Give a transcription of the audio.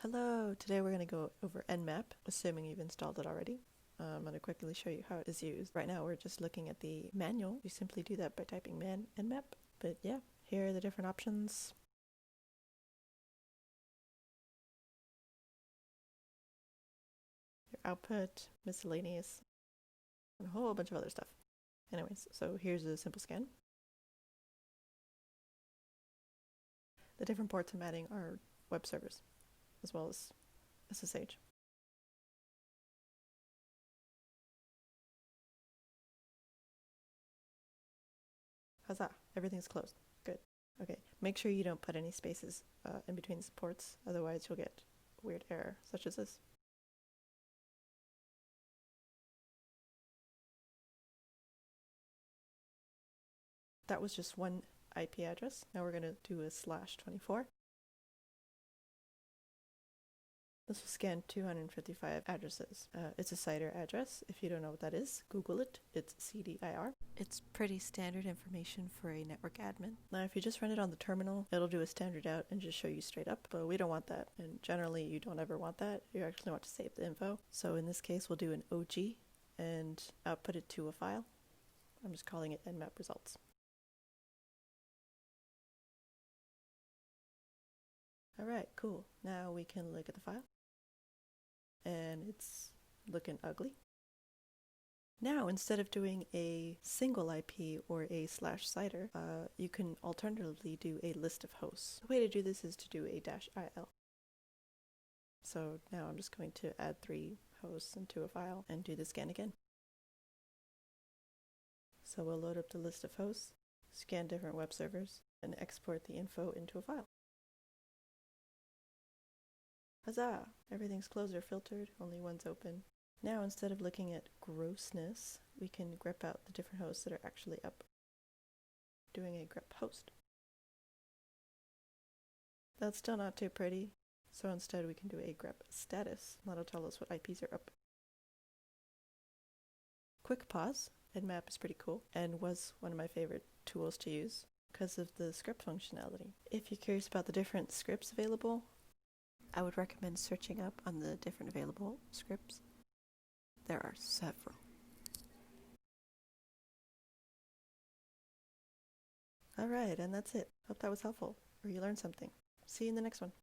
Hello! Today we're going to go over Nmap, assuming you've installed it already. I'm going to quickly show you how it is used. Right now we're just looking at the manual. You simply do that by typing man Nmap. But yeah, here are the different options. Your output, miscellaneous, and a whole bunch of other stuff. Anyways, so here's a simple scan. The different ports I'm adding are web servers, as well as SSH. Huzzah! Everything's closed. Good. Okay, make sure you don't put any spaces in between these ports, otherwise you'll get a weird error, such as this. That was just one IP address. Now we're going to do a /24. This will scan 255 addresses. It's a CIDR address. If you don't know what that is, Google it. It's CDIR. It's pretty standard information for a network admin. Now, if you just run it on the terminal, it'll do a standard out and just show you straight up, but we don't want that. And generally, you don't ever want that. You actually want to save the info. So in this case, we'll do an OG and output it to a file. I'm just calling it Nmap results. Alright, cool. Now we can look at the file. And it's looking ugly. Now, instead of doing a single IP or a /CIDR, you can alternatively do a list of hosts. The way to do this is to do a -il. So now I'm just going to add 3 hosts into a file and do the scan again. So we'll load up the list of hosts, scan different web servers, and export the info into a file. Huzzah! Everything's closed or filtered, only one's open. Now, instead of looking at grossness, we can grep out the different hosts that are actually up. Doing a grep host. That's still not too pretty, so instead we can do a grep status. That'll tell us what IPs are up. Quick pause. Nmap is pretty cool and was one of my favorite tools to use because of the script functionality. If you're curious about the different scripts available, I would recommend searching up on the different available scripts. There are several. Alright, and that's it. Hope that was helpful, or you learned something. See you in the next one.